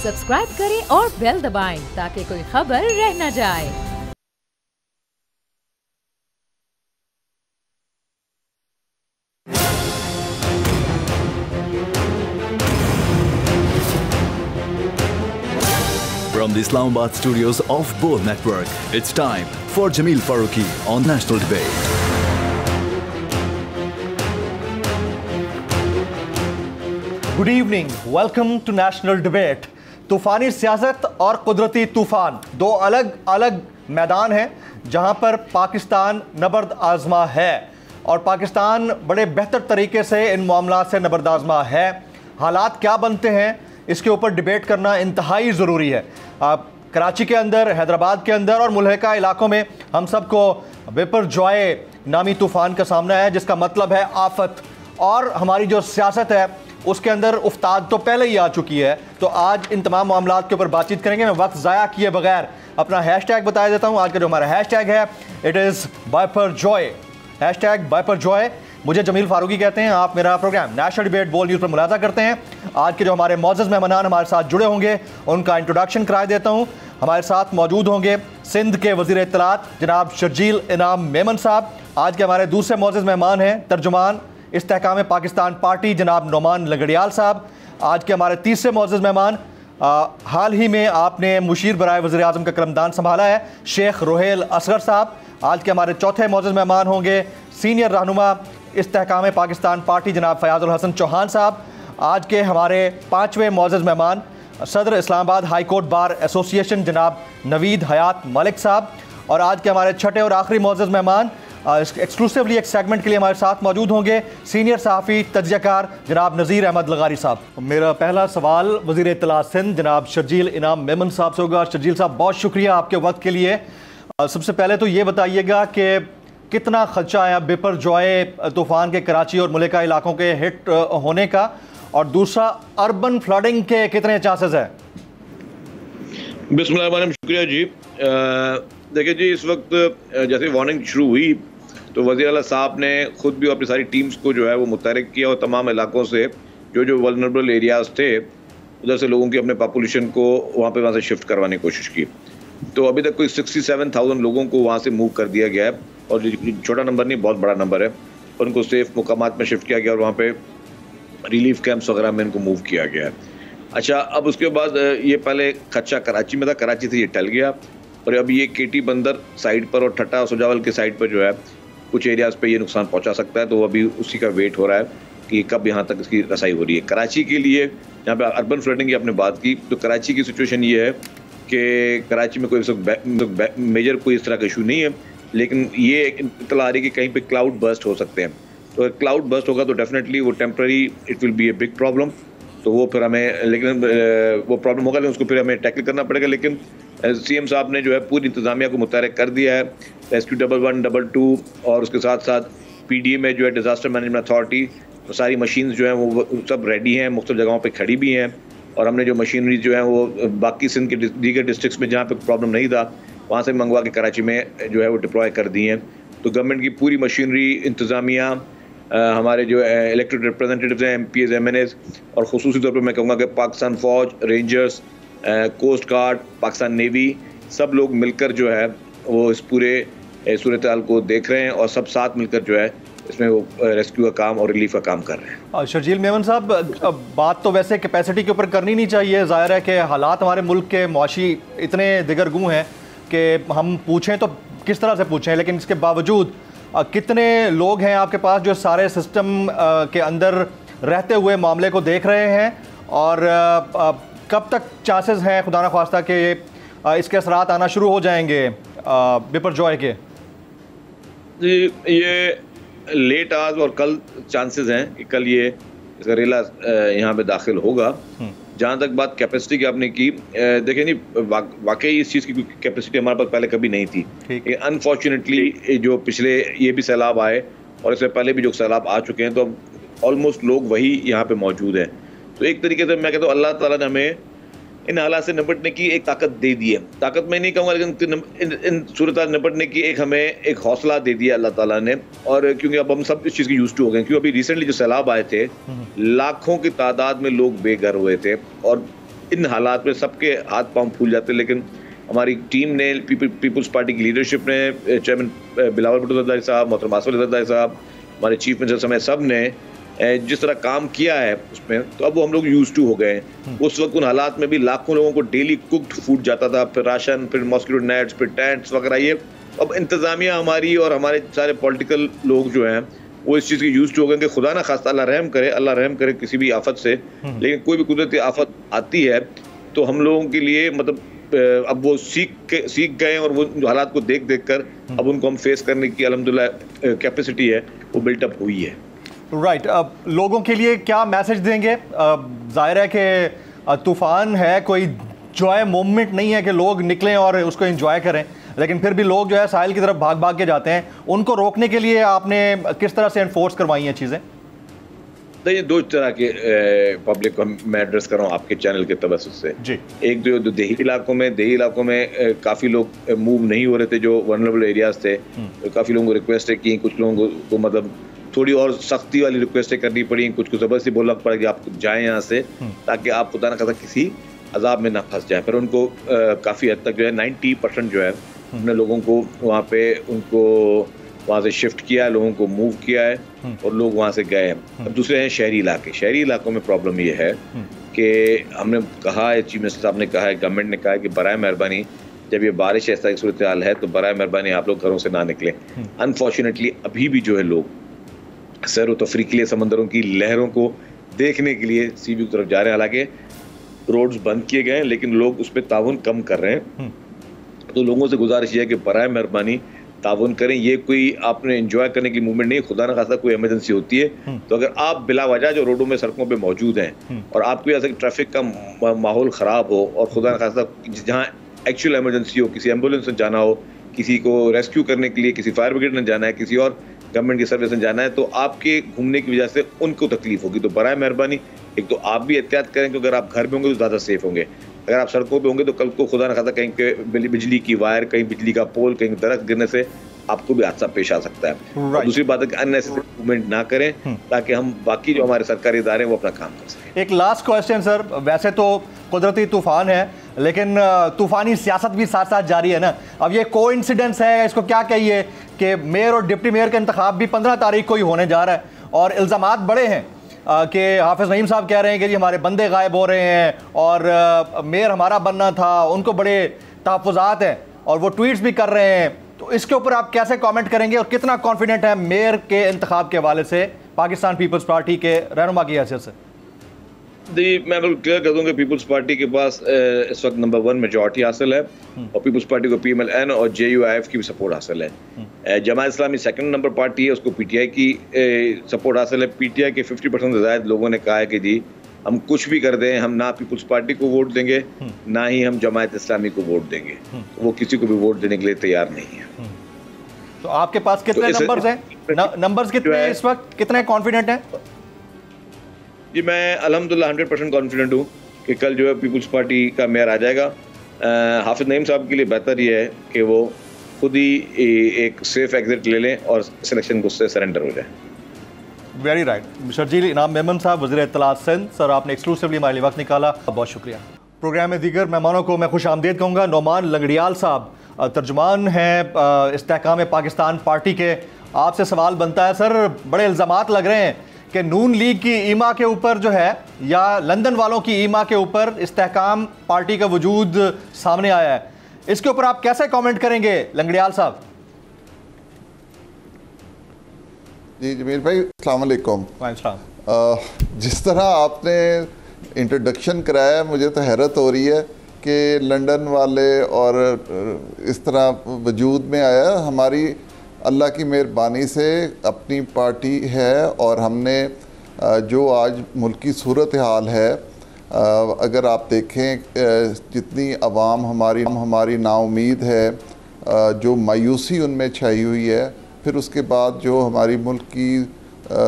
Subscribe करें और bell दबाएं ताकि कोई खबर रह न जाए। From the Islamabad studios of Bol Network, it's time for Jameel Farooqi on National Debate. Good evening, welcome to national debate. तूफ़ानी सियासत और कुदरती तूफ़ान दो अलग अलग मैदान हैं जहां पर पाकिस्तान नबर्द आजमा है और पाकिस्तान बड़े बेहतर तरीके से इन मामलात से नबर्द आजमा है। हालात क्या बनते हैं इसके ऊपर डिबेट करना इंतहाई ज़रूरी है। कराची के अंदर, हैदराबाद के अंदर और मुल्हिका इलाकों में हम सबको बिपरजॉय नामी तूफ़ान का सामना है, जिसका मतलब है आफत। और हमारी जो सियासत है उसके अंदर उफ्ताद तो पहले ही आ चुकी है। तो आज इन तमाम मामलात के ऊपर बातचीत करेंगे। मैं वक्त ज़ाया किए बगैर अपना हैशटैग बता देता हूँ। आज का जो हमारा हैशटैग है, इट इज़ बायपरजॉय, हैशटैग बायपरजॉय। मुझे जमील फारूकी कहते हैं। आप मेरा प्रोग्राम नेशनल डिबेट बोल न्यूज़ पर मुलाजा करते हैं। आज के जो हमारे मौजूद मेहमान हमारे साथ जुड़े होंगे उनका इंट्रोडक्शन करा देता हूँ। हमारे साथ मौजूद होंगे सिंध के वज़ीर इत्तलात जनाब शर्जील इनाम मेमन साहब। आज के हमारे दूसरे मौजूद मेहमान हैं तर्जुमान इस्तेहकाम पाकिस्तान पार्टी जनाब नोमान लगड़ियाल साहब। आज के हमारे तीसरे मौजूद मेहमान, हाल ही में आपने मुशीर बराए वज़ीर आज़म का कलमदान संभाला है, शेख रोहेल असगर साहब। आज के हमारे चौथे मौजूद मेहमान होंगे सीनियर रहनुमा इस्तेहकाम पाकिस्तान पार्टी जनाब फयाजुल हसन चौहान साहब। आज के हमारे पाँचवें मौजूद मेहमान सदर Islamabad high court bar association जनाब नवीद हयात मलिक साहब। और आज के हमारे छठे और आखिरी मौजूद मेहमान एक्सक्लूसिवली एक सेगमेंट के लिए हमारे साथ मौजूद होंगे सीनियर सहाफ़ी तज्ज़ियाकार जनाब नज़ीर अहमद लगारी साहब। मेरा पहला सवाल वज़ीर इत्तलात सिंध जनाब शर्जील इनाम मेमन साहब से होगा। शर्जील साहब, बहुत शुक्रिया आपके वक्त के लिए। सबसे पहले तो ये बताइएगा कि कितना खदशा है बिपरजॉय तूफ़ान के कराची और मुल्हिका इलाकों के हिट होने का, और दूसरा अर्बन फ्लडिंग के कितने चांसेस हैं? बिस्मिल्लाह, शुक्रिया जी। देखिए जी, इस वक्त जैसे वार्निंग शुरू हुई तो वज़ीर आला साहब ने खुद भी अपनी सारी टीम्स को जो है वो मुतहरिक किया और तमाम इलाकों से जो वल्नरेबल एरियाज़ थे उधर से लोगों की अपने पॉपुलेशन को वहाँ से शिफ्ट करवाने की कोशिश की। तो अभी तक कोई 67,000 लोगों को वहाँ से मूव कर दिया गया है, और छोटा नंबर नहीं, बहुत बड़ा नंबर है। और उनको सेफ मुकामात में शिफ्ट किया गया और वहाँ पे रिलीफ कैंप्स वगैरह में इनको मूव किया गया है। अच्छा, अब उसके बाद ये पहले खदशा कराची में था, कराची से ये टल गया और अभी ये केटी बंदर साइड पर और ठट्टा सुजावल के साइड पर जो है कुछ एरियाज़ पे ये नुकसान पहुंचा सकता है। तो अभी उसी का वेट हो रहा है कि कब यहाँ तक इसकी रसाई हो रही है। कराची के लिए, यहाँ पे अर्बन फ्लडिंग की आपने बात की, तो कराची की सिचुएशन ये है कि कराची में कोई मेजर कोई इस तरह का इशू नहीं है, लेकिन ये इत्तला आ रही है कि कहीं पर क्लाउड बर्स्ट हो सकते हैं। तो क्लाउड बर्स्ट होगा तो डेफिनेटली वो temporary it will be a big problem. तो वो फिर हमें, लेकिन वो प्रॉब्लम होगा, लेकिन उसको फिर हमें टैकल करना पड़ेगा। लेकिन सीएम साहब ने जो है पूरी इंतजामिया को मुतहरिक कर दिया है। रेस्क्यू 11, 22 और उसके साथ साथ पीडीए में जो है डिज़ास्टर मैनेजमेंट अथॉरिटी, तो सारी मशीन्स जो हैं वो सब रेडी हैं, मुख्तलिफ जगहों पे खड़ी भी हैं। और हमने जो मशीनरी जो है वो बाकी सिंध के दीगर डिस्ट्रिक्ट्स में जहाँ पे प्रॉब्लम नहीं था वहाँ से मंगवा के कराची में जो है वो डिप्लॉय कर दी हैं। तो गवर्नमेंट की पूरी मशीनरी, इंतज़ामिया, हमारे जो इलेक्टेड रिप्रेजेंटेटिव्स हैं, MPs, MNAs, और ख़ुसूसी तौर पर मैं कहूँगा कि पाकिस्तान फ़ौज, rangers, coast guard, Pakistan navy, सब लोग मिलकर जो है वो इस पूरे सूरत हाल को देख रहे हैं और सब साथ मिलकर जो है इसमें वो रेस्क्यू का काम और रिलीफ का काम कर रहे हैं। शर्जील मेमन साहब, बात तो वैसे कैपेसिटी के ऊपर करनी नहीं चाहिए। ज़ाहिर है कि हालात हमारे मुल्क के मुआशी इतने दिगरगू हैं कि हम पूछें तो किस तरह से पूछें, लेकिन इसके बावजूद कितने लोग हैं आपके पास जो सारे सिस्टम के अंदर रहते हुए मामले को देख रहे हैं, और कब तक चांसेस हैं खुदा न ख्वास्ता कि इसके असरात आना शुरू हो जाएंगे बिपरजॉय के? ये लेट आज और कल चांसेस हैं कि कल ये इसका रेला यहाँ पे दाखिल होगा। जहाँ तक बात कैपेसिटी की आपने की, देखिए नहीं, वाकई इस चीज़ की कैपेसिटी हमारे पास पहले कभी नहीं थी। अनफॉर्चुनेटली जो पिछले ये भी सैलाब आए और इससे पहले भी जो सैलाब आ चुके हैं, तो अब ऑलमोस्ट लोग वही यहाँ पे मौजूद हैं। तो एक तरीके से मैं कहता हूँ अल्लाह ताला ने हमें इन हालात से निपटने की एक ताकत दे दी है। ताकत मैं नहीं कहूँगा, लेकिन इन सूरत निपटने की हमें एक हौसला दे दिया अल्लाह ताला ने। और क्योंकि अब हम सब इस चीज़ की यूज्ड टू हो गए, क्योंकि अभी रिसेंटली जो सैलाब आए थे, लाखों की तादाद में लोग बेघर हुए थे और इन हालात में सबके हाथ पांव फूल जाते हैं, लेकिन हमारी टीम ने, पीपल्स पार्टी की लीडरशिप ने, चेयरमैन बिलावल भुट्टो ज़रदारी साहब, मोहतरम आसिफ अली ज़रदारी साहब, हमारे चीफ मिनिस्टर समेत सब ने जिस तरह काम किया है उसमें, तो अब वो हम लोग यूज टू हो गए हैं। उस वक्त उन हालात में भी लाखों लोगों को डेली कुक्ड फूड जाता था, फिर राशन, फिर मॉस्किटो नेट्स, फिर टेंट्स वगैरह। ये अब इंतज़ामिया हमारी और हमारे सारे पॉलिटिकल लोग जो हैं वो इस चीज़ की यूज टू हो गए कि खुदा ना खास्ता अल्लाह रहम करे किसी भी आफत से, लेकिन कोई भी कुदरती आफत आती है तो हम लोगों के लिए मतलब अब वो सीख गए और वो जो हालात को देख कर अब उनको हम फेस करने की अल्हम्दुलिल्लाह कैपेसिटी है वो बिल्टअप हुई है। राइट, अब लोगों के लिए क्या मैसेज देंगे? जाहिर है कि तूफान है, कोई जॉय मोमेंट नहीं है कि लोग निकलें और उसको एंजॉय करें, लेकिन फिर भी लोग जो है साहिल की तरफ भाग भाग के जाते हैं। उनको रोकने के लिए आपने किस तरह से एनफोर्स करवाई हैं चीज़ें? ये दो तरह के पब्लिक को मैं एड्रेस कर रहा हूँ आपके चैनल के तवज्जुह से जी। एक जो देही इलाकों में काफ़ी लोग मूव नहीं हो रहे थे, जो वल्नरेबल एरियाज थे, काफ़ी लोगों को रिक्वेस्ट की, कुछ लोगों को मतलब थोड़ी और सख्ती वाली रिक्वेस्टें करनी पड़ी, कुछ को ज़बरदस्ती बोलना पड़ा कि आप जाएं यहाँ से, ताकि आप खुदा ना खास्ता किसी अजाब में ना फंस जाए। पर उनको काफ़ी हद तक जो है 90% जो है हमने लोगों को वहाँ पे उनको वहाँ से शिफ्ट किया है, लोगों को मूव किया है और लोग वहाँ से गए हैं। अब दूसरे हैं शहरी इलाकों में प्रॉब्लम ये है कि हमने कहा है, चीफ मिनिस्टर साहब ने कहा है, गवर्नमेंट ने कहा है कि बराए मेहरबानी जब ये बारिश ऐसा एक सूरत हाल है तो बराए मेहरबानी आप लोग घरों से ना निकलें। अनफॉर्चुनेटली अभी भी जो है लोग सैर व तफरीक के लिए समंदरों की लहरों को देखने के लिए सी बी की तरफ जा रहे हैं। हालांकि रोड्स बंद किए गए हैं लेकिन लोग उस पर ताउन कम कर रहे हैं, तो लोगों से गुजारिश है कि बराए मेहरबानी ताउन करें। ये कोई आपने एंजॉय करने की मूवमेंट नहीं, खुदा न खास्ता कोई इमरजेंसी होती है तो अगर आप बिला वजह जो रोडों में सड़कों पे मौजूद हैं और आपको ऐसा ट्रैफिक का माहौल ख़राब हो और खुदा न खास्ता जहाँ एक्चुअल इमरजेंसी हो, किसी एम्बुलेंस में जाना हो, किसी को रेस्क्यू करने के लिए किसी फायर ब्रिगेड में जाना है, किसी और गवर्नमेंट की सर्विस में जाना है, तो आपके घूमने की वजह से उनको तकलीफ होगी। तो बराए मेहरबानी एक तो आप भी एहतियात करें कि अगर आप घर में होंगे तो ज़्यादा सेफ होंगे, अगर आप सड़कों पे होंगे तो कल को खुदा न खास्ता कहीं पे बिजली की वायर, कहीं बिजली का पोल, कहीं दरख्त गिरने से आपको भी हादसा पेश आ सकता है। और दूसरी बात है कि अननेसेसरी मूवमेंट ना करें ताकि हम बाकी जो हमारे सरकारी इदारे हैं वो अपना काम कर सकें। एक लास्ट क्वेश्चन सर, वैसे तो कुदरती तूफान है लेकिन तूफानी सियासत भी साथ साथ जारी है ना। अब ये कोइंसिडेंस है, इसको क्या कहिए कि मेयर और डिप्टी मेयर का इंतखाब भी 15 तारीख को ही होने जा रहा है और इल्ज़ामात बड़े हैं कि हाफिज़ नईम साहब कह रहे हैं कि जी हमारे बंदे गायब हो रहे हैं और मेयर हमारा बनना था, उनको बड़े तहफ़्फ़ुज़ात हैं और वो ट्वीट्स भी कर रहे हैं। तो इसके ऊपर आप कैसे कमेंट करेंगे और कितना कॉन्फिडेंट है मेयर के इंतखाब के हवाले से पाकिस्तान पीपल्स पार्टी के रहनुमा की हैसियत से? मैं बिल्कुल क्लियर कर दूं कि पीपल्स पार्टी के पास इस वक्त नंबर 1 मेजॉरिटी हासिल है और पीपल्स पार्टी को PMLN और JUIF की भी सपोर्ट हासिल है। Jamaat Islami second number party है, उसको PTI की सपोर्ट हासिल है। PTI के 50% से ज़्यादा लोगों ने कहा है कि जी हम कुछ भी कर दें, हम ना पीपल्स पार्टी को वोट देंगे ना ही हम जमात इस्लामी को वोट देंगे, तो वो किसी को भी वोट देने के लिए तैयार नहीं है। तो आपके पास कितने नंबर्स हैं? नंबर्स कितने इस वक्त, कितने कॉन्फिडेंट हैं? जी मैं अल्हम्दुलिल्लाह 100% कॉन्फिडेंट हूँ कि कल जो है पीपल्स पार्टी का मेयर आ जाएगा। हाफिज़ नईम साहब के लिए बेहतर ये है कि वो खुद ही एक सेफ एग्जिट ले लें और सिलेक्शन को उससे सरेंडर हो जाए। Very right. शर्जील इनाम मेमन साहब, वज़ीर इत्तलात सिंध, सर आपने एक्सक्लूसिवली हमारे लिए वक्त निकाला, बहुत शुक्रिया। प्रोग्राम में दीगर मेहमानों को मैं खुश आमदीद कहूँगा। नोमान लंगड़ियाल साहब तर्जुमान हैं इस्तेहकाम पाकिस्तान पार्टी के, आपसे सवाल बनता है सर, बड़े इल्ज़ामात लग रहे हैं कि नून लीग की ईमा के ऊपर जो है या लंदन वालों की ईमा के ऊपर इस्तेहकाम पार्टी का वजूद सामने आया है, इसके ऊपर आप कैसे कमेंट करेंगे लंगड़ियाल साहब? जी जमीर भाई अस्सलाम वालेकुम। जिस तरह आपने इंट्रोडक्शन कराया मुझे तो हैरत हो रही है कि लंदन वाले और इस तरह वजूद में आया। हमारी अल्लाह की मेहरबानी से अपनी पार्टी है और हमने जो आज मुल्क की सूरत हाल है, अगर आप देखें जितनी अवाम हमारी नाउमीद है, जो मायूसी उनमें छाई हुई है, फिर उसके बाद जो हमारी मुल्क की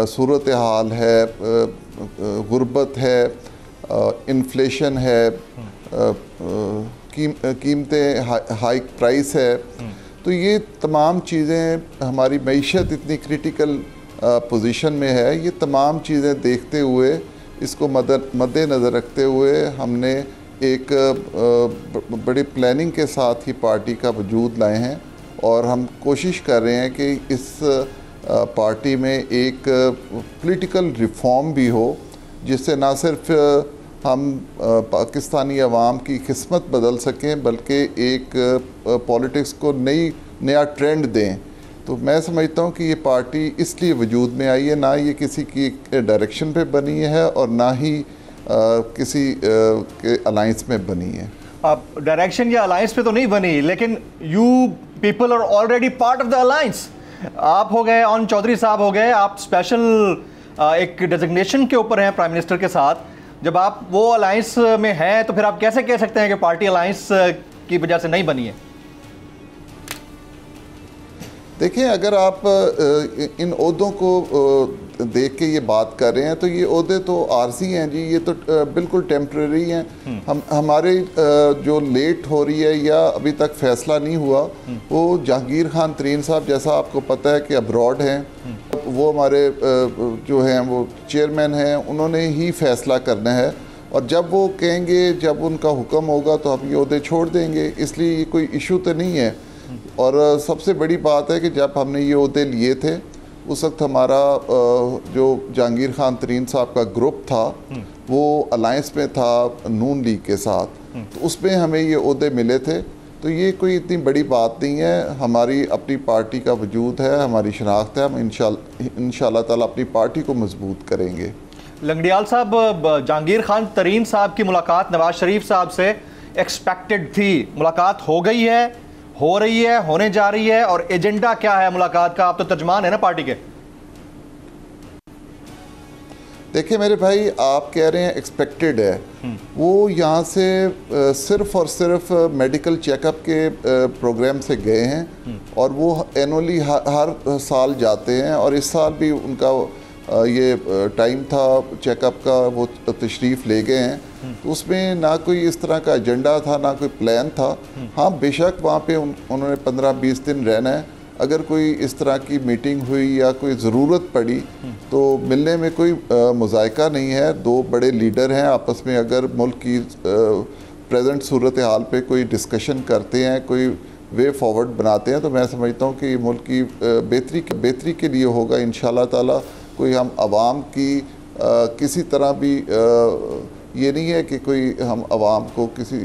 सूरत हाल है, गुर्बत है, इन्फ्लेशन है, कीमतें हाई प्राइस है, तो ये तमाम चीज़ें, हमारी मईशत इतनी क्रिटिकल पोजीशन में है, ये तमाम चीज़ें देखते हुए, इसको मद्देनज़र रखते हुए हमने एक बड़ी प्लानिंग के साथ ही पार्टी का वजूद लाए हैं और हम कोशिश कर रहे हैं कि इस पार्टी में एक पॉलिटिकल रिफॉर्म भी हो जिससे ना सिर्फ हम पाकिस्तानी अवाम की किस्मत बदल सकें बल्कि एक पॉलिटिक्स को नया ट्रेंड दें। तो मैं समझता हूँ कि ये पार्टी इसलिए वजूद में आई है, ना ये किसी की डायरेक्शन पे बनी है और ना ही किसी के अलाइंस में बनी है। अब डायरेक्शन या अलायंस पे तो नहीं बनी, लेकिन you people are already part of the alliance. आप हो गए, ऑन चौधरी साहब हो गए, आप स्पेशल एक डेजिग्नेशन के ऊपर हैं प्राइम मिनिस्टर के साथ। जब आप वो अलायंस में हैं तो फिर आप कैसे कह सकते हैं कि पार्टी अलायंस की वजह से नहीं बनी है? देखिए, अगर आप इन ओहदों को देख के ये बात कर रहे हैं तो ये ओहदे तो आरजी हैं जी, ये तो बिल्कुल टेम्प्रेरी हैं। हमारे जो लेट हो रही है या अभी तक फैसला नहीं हुआ, वो जहांगीर खान तरीन साहब, जैसा आपको पता है कि अब्रॉड हैं, वो हमारे जो हैं वो चेयरमैन हैं, उन्होंने ही फैसला करना है और जब वो कहेंगे, जब उनका हुक्म होगा तो हम ये ओहदे छोड़ देंगे। इसलिए ये कोई इशू तो नहीं है। और सबसे बड़ी बात है कि जब हमने ये ओहदे लिए थे उस वक्त हमारा जो जहांगीर खान तरीन साहब का ग्रुप था वो अलायंस में था नून लीग के साथ, तो उसमें हमें ये ओहदे मिले थे। तो ये कोई इतनी बड़ी बात नहीं है। हमारी अपनी पार्टी का वजूद है, हमारी शनाख्त है, हम इंशाअल्लाह ताला अपनी पार्टी को मजबूत करेंगे। लंगड़ियाल साहब, जहांगीर खान तरीन साहब की मुलाकात नवाज शरीफ साहब से एक्सपेक्टेड थी, मुलाकात हो गई है, हो रही है, होने जा रही है, और एजेंडा क्या है मुलाकात का? आप तो तर्जमान है ना पार्टी के। देखिए मेरे भाई, आप कह रहे हैं एक्सपेक्टेड है, वो यहाँ से सिर्फ और सिर्फ मेडिकल चेकअप के प्रोग्राम से गए हैं और वो एनुअली हर साल जाते हैं और इस साल भी उनका ये टाइम था चेकअप का, वो तशरीफ़ ले गए हैं। तो उसमें ना कोई इस तरह का एजेंडा था, ना कोई प्लान था। हाँ, बेशक वहाँ पे उन्होंने 15-20 दिन रहना है। अगर कोई इस तरह की मीटिंग हुई या कोई ज़रूरत पड़ी तो मिलने में कोई मुज़ायका नहीं है। दो बड़े लीडर हैं आपस में, अगर मुल्क की प्रेजेंट सूरत हाल पे कोई डिस्कशन करते हैं, कोई वे फॉरवर्ड बनाते हैं, तो मैं समझता हूँ कि मुल्क की बेहतरी के लिए होगा इंशाअल्लाह ताला। कोई हम आवाम की किसी तरह भी ये नहीं है कि कोई हम आवाम को किसी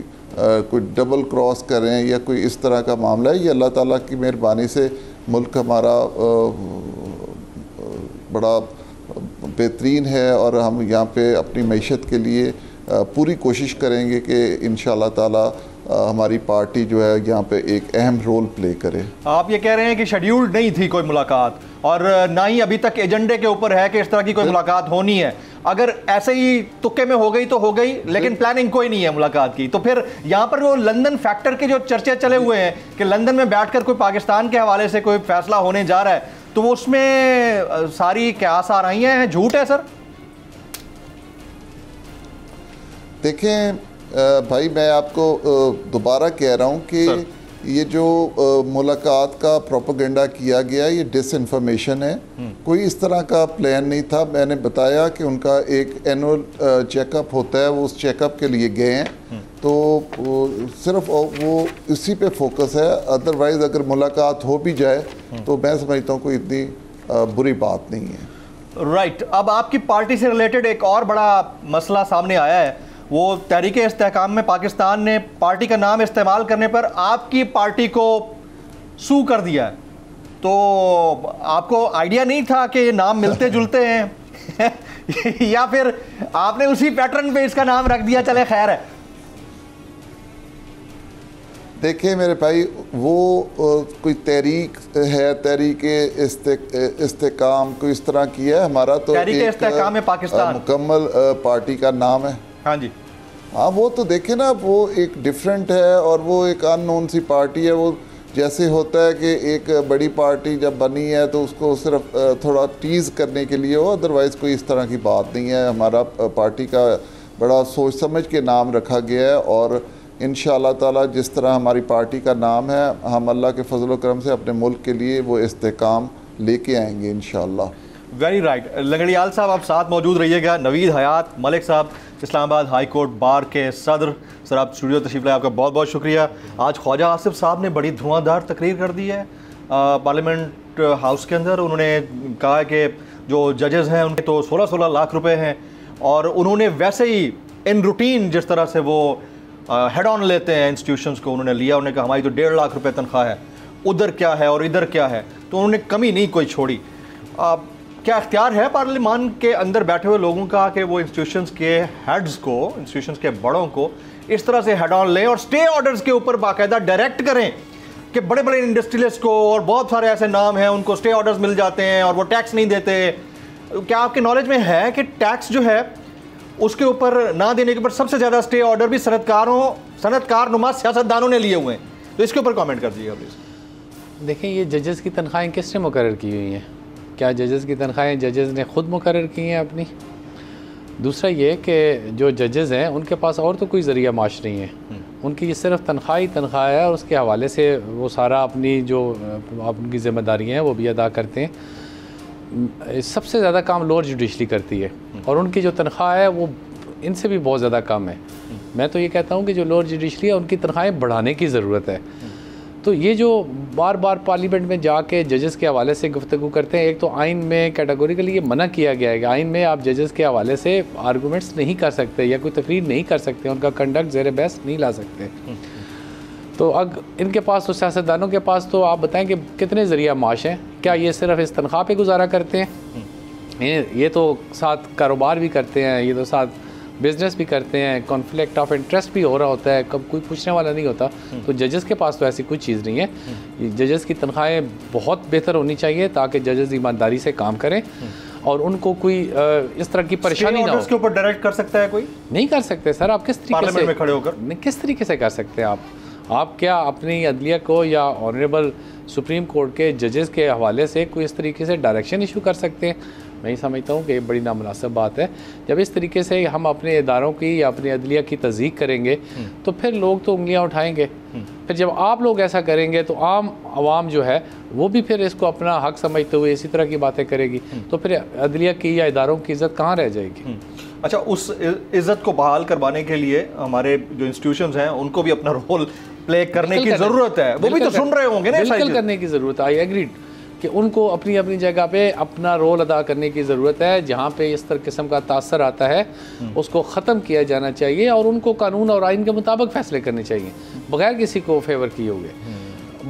कोई डबल क्रॉस करें या कोई इस तरह का मामला है। ये अल्लाह ताला की मेहरबानी से मुल्क हमारा बड़ा बेहतरीन है और हम यहाँ पे अपनी मईशत के लिए पूरी कोशिश करेंगे कि इंशाअल्लाह ताला हमारी पार्टी जो है यहाँ पे एक अहम रोल प्ले करे। आप ये कह रहे हैं कि शेड्यूल्ड नहीं थी कोई मुलाकात और ना ही अभी तक एजेंडे के ऊपर है कि इस तरह की कोई मुलाकात होनी है। अगर ऐसे ही तुक्के में हो गई तो हो गई, लेकिन प्लानिंग कोई नहीं है मुलाकात की। तो फिर यहाँ पर वो लंदन फैक्टर के जो चर्चे चले हुए हैं कि लंदन में बैठकर कोई पाकिस्तान के हवाले से कोई फैसला होने जा रहा है, तो वो उसमें सारी क्यास आ रही हैं, झूठ है सर? देखें भाई, मैं आपको दोबारा कह रहा हूँ कि ये जो मुलाकात का प्रोपेगेंडा किया गया, ये डिसइंफॉर्मेशन है। कोई इस तरह का प्लान नहीं था। मैंने बताया कि उनका एक एनुअल चेकअप होता है, वो उस चेकअप के लिए गए हैं, तो सिर्फ वो इसी पे फोकस है। अदरवाइज़ अगर मुलाकात हो भी जाए तो मैं समझता हूँ कोई इतनी बुरी बात नहीं है। राइट। अब आपकी पार्टी से रिलेटेड एक और बड़ा मसला सामने आया है, वो तहरीके इस्तेहकाम में पाकिस्तान ने पार्टी का नाम इस्तेमाल करने पर आपकी पार्टी को सू कर दिया है। तो आपको आइडिया नहीं था कि ये नाम मिलते जुलते हैं या फिर आपने उसी पैटर्न पे इसका नाम रख दिया, चले खैर है? देखिए मेरे भाई, वो कोई तहरीक है, तहरीके इस्तेहकाम कोई इस तरह की है। हमारा तो तहरीके इस्तेहकाम में पाकिस्तान मुकम्मल पार्टी का नाम है। हाँ जी। हाँ, वो तो देखे ना, वो एक डिफरेंट है और वो एक अननोन सी पार्टी है। वो जैसे होता है कि एक बड़ी पार्टी जब बनी है तो उसको सिर्फ थोड़ा टीज़ करने के लिए हो, अदरवाइज़ कोई इस तरह की बात नहीं है। हमारा पार्टी का बड़ा सोच समझ के नाम रखा गया है और इंशाअल्लाह ताला जिस तरह हमारी पार्टी का नाम है, हम अल्लाह के फजल व करम से अपने मुल्क के लिए वो इस्तेहकाम लेके आएंगे इंशाअल्लाह। Very right. लंगड़ियाल साहब आप साथ मौजूद रहिएगा। नवीद हयात मलिक साहब इस्लामाबाद हाई कोर्ट बार के सदर, सर आप स्टूडियो तशरीफ लाए, आपका बहुत बहुत शुक्रिया। आज ख्वाजा आसिफ साहब ने बड़ी धुआंधार तकरीर कर दी है पार्लियामेंट हाउस के अंदर। उन्होंने कहा कि जो जजेस हैं उनके तो 16-16 लाख रुपए हैं, और उन्होंने वैसे ही इन रूटीन जिस तरह से वो हेड ऑन लेते हैं इंस्टीट्यूशंस को, उन्होंने लिया। उन्होंने कहा हमारी तो 1.5 लाख रुपए तनख्वाह है, उधर क्या है और इधर क्या है, तो उन्होंने कमी नहीं कोई छोड़ी। क्या इख्तियार है पार्लियामान के अंदर बैठे हुए लोगों का कि वो इंस्टीट्यूशंस के हेड्स को, इंस्टीट्यूशंस के बड़ों को इस तरह से हेड ऑन लें और स्टे ऑर्डर्स के ऊपर बाकायदा डायरेक्ट करें कि बड़े बड़े इंडस्ट्रियलिस्ट को, और बहुत सारे ऐसे नाम हैं उनको स्टे ऑर्डर्स मिल जाते हैं और वो टैक्स नहीं देते। क्या आपके नॉलेज में है कि टैक्स जो है उसके ऊपर ना देने के ऊपर सबसे ज़्यादा स्टे ऑर्डर भी सनतकार नुमा सियासतदानों ने लिए हुए हैं? तो इसके ऊपर कमेंट कर दीजिएगा प्लीज़। देखिए, ये जजेस की तनख्वाहें किसने मुकर्रर की हुई हैं? क्या जजेस की तनख्वाहें जजेस ने ख़ुद मुकर्रर की हैं अपनी? दूसरा ये कि जो जजेस हैं उनके पास और तो कोई ज़रिया माश नहीं है, उनकी ये सिर्फ तनख्वाह है और उसके हवाले से वो सारा अपनी जो उनकी ज़िम्मेदारियाँ हैं वो भी अदा करते हैं। सबसे ज़्यादा काम लोअर जुडिशरी करती है और उनकी जो तनख्वाह है वो इनसे भी बहुत ज़्यादा कम है। मैं तो ये कहता हूँ कि जो लोअर जुडिशरी है उनकी तनख्वाहें बढ़ाने की ज़रूरत है। तो ये जो बार बार पार्लियामेंट में जाके जजेस के हवाले से गुफ्तगू करते हैं, एक तो आइन में कैटेगोरिकली ये मना किया गया है कि आइन में आप जजेस के हवाले से आर्गूमेंट्स नहीं कर सकते या कोई तकरीर नहीं कर सकते, उनका कंडक्ट ज़ेर बहस नहीं ला सकते। तो अब इनके पास तो सियासतदानों के पास तो आप बताएं कि कितने ज़रिया माश हैं? क्या ये सिर्फ इस तनख्वाह पे गुजारा करते हैं? ये तो साथ कारोबार भी करते हैं, ये तो साथ बिज़नेस भी करते हैं, कॉन्फ्लिक्ट ऑफ इंटरेस्ट भी हो रहा होता है, कब कोई पूछने वाला नहीं होता। तो जजेस के पास तो ऐसी कोई चीज़ नहीं है। जजेस की तनख्वाहें बहुत बेहतर होनी चाहिए ताकि जजेस ईमानदारी से काम करें और उनको कोई इस तरह की परेशानी ना हो। इसके ऊपर डायरेक्ट कर सकता है कोई? नहीं कर सकते सर। आप किस तरीके से में खड़े होकर किस तरीके से कर सकते हैं? आप क्या अपनी अदलिया को या ऑनरेबल सुप्रीम कोर्ट के जजेस के हवाले से कोई इस तरीके से डायरेक्शन इशू कर सकते हैं? मैं समझता हूँ कि ये बड़ी नामुनासिब बात है। जब इस तरीके से हम अपने इदारों की या अपनी अदलिया की तज़दीक करेंगे तो फिर लोग तो उंगलियाँ उठाएंगे। फिर जब आप लोग ऐसा करेंगे तो आम आवाम जो है वो भी फिर इसको अपना हक समझते हुए इसी तरह की बातें करेगी, तो फिर अदलिया की या इदारों की इज़्ज़त कहाँ रह जाएगी? अच्छा, उस इज़्ज़त को बहाल करवाने के लिए हमारे जो इंस्टीट्यूशंस हैं उनको भी अपना रोल प्ले करने की ज़रूरत है। वो भी तो सुन रहे होंगे ना, बिल्कुल करने की ज़रूरत है। आई एग्रीड कि उनको अपनी अपनी जगह पे अपना रोल अदा करने की ज़रूरत है। जहाँ पे इस तरह किस्म का तासर आता है उसको ख़त्म किया जाना चाहिए और उनको कानून और आइन के मुताबिक फ़ैसले करने चाहिए, बगैर किसी को फेवर किए हुए,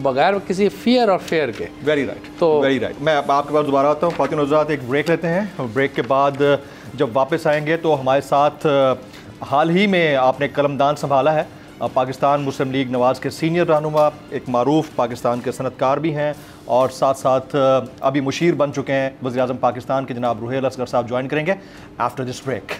बगैर किसी फियर और फेयर के। वेरी राइट, तो वेरी राइट। मैं आपके पास दोबारा आता हूँ। ख्वातीन हज़रात, एक ब्रेक लेते हैं। ब्रेक के बाद जब वापस आएंगे तो हमारे साथ हाल ही में आपने कलमदान संभाला है, पाकिस्तान मुस्लिम लीग नवाज़ के सीनियर रहनुमा, एक मारूफ पाकिस्तान के सनतकार भी हैं और साथ साथ अभी मुशीर बन चुके हैं वज़ीर आज़म पाकिस्तान के जनाब रुहेल असगर साहब ज्वाइन करेंगे after this break.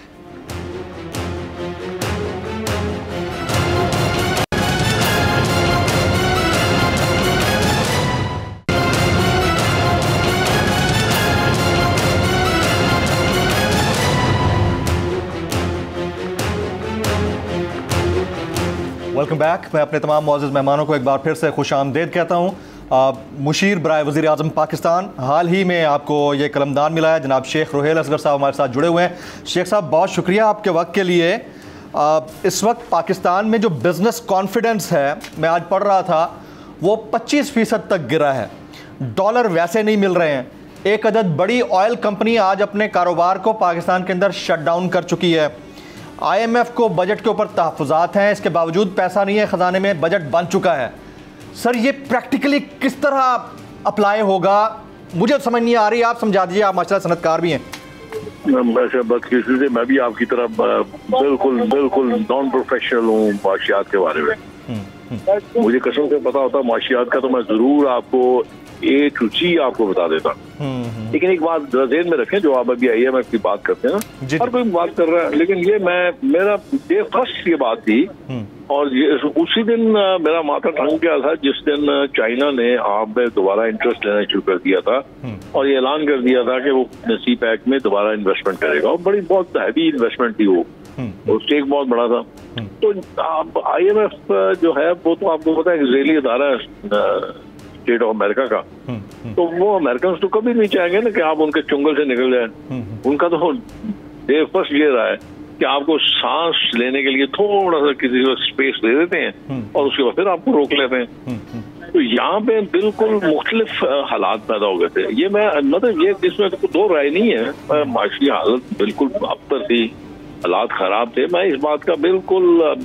Welcome back. मैं अपने तमाम मौजूद मेहमानों को एक बार फिर से खुश आमदेद कहता हूँ। मुशीर बराए वज़ीर आज़म पाकिस्तान, हाल ही में आपको ये कलमदान मिला है। जनाब शेख रुहेल असगर साहब हमारे साथ जुड़े हुए हैं। शेख साहब, बहुत शुक्रिया आपके वक्त के लिए। इस वक्त पाकिस्तान में जो बिज़नेस कॉन्फिडेंस है, मैं आज पढ़ रहा था, वो 25% तक गिरा है। डॉलर वैसे नहीं मिल रहे हैं। एक अदद बड़ी ऑयल कंपनी आज अपने कारोबार को पाकिस्तान के अंदर शट डाउन कर चुकी है। IMF को बजट के ऊपर तहफ़्फ़ुज़ात हैं, इसके बावजूद पैसा नहीं है ख़जाने में, बजट बन चुका है। सर, ये प्रैक्टिकली किस तरह अप्लाई होगा, मुझे समझ नहीं आ रही, आप समझा दीजिए। आप माशाल्लाह सनतकार भी हैं। वैसे बदकिस्मती से मैं भी आपकी तरफ बिल्कुल नॉन प्रोफेशनल हूँ माशियात के बारे में। मुझे कसम से पता होता माशियात का तो मैं जरूर आपको एक रुचि आपको बता देता। लेकिन एक बात ज़हन में रखें, जो आप अभी IMF की बात करते हैं ना, हर कोई बात कर रहा है, लेकिन ये मेरा डे फर्स्ट ये बात थी और उसी दिन मेरा माथा ठंग गया था जिस दिन चाइना ने आप में दोबारा इंटरेस्ट लेना शुरू कर दिया था और ये ऐलान कर दिया था कि वो CPEC में दोबारा इन्वेस्टमेंट करेगा। और बड़ी बहुत हैवी इन्वेस्टमेंट थी वो, और स्टेक बहुत बड़ा था। तो आप IMF जो है वो तो आपको पता है इजरायली अदारा स्टेट ऑफ अमेरिका का, तो वो अमेरिकन तो कभी नहीं चाहेंगे ना कि आप उनके चुंगल से निकल जाए। उनका तो फर्स्ट ये रहा है कि आपको सांस लेने के लिए थोड़ा सा किसी को स्पेस दे देते हैं और उसके बाद फिर आपको रोक लेते हैं। तो यहाँ पे बिल्कुल मुख्तलिफ हालात पैदा हो गए थे। ये मैं मतलब ये इसमें तो दो राय नहीं है, माशी हालत बिल्कुल अबतर थी, हालात खराब थे। मैं इस बात का बिल्कुल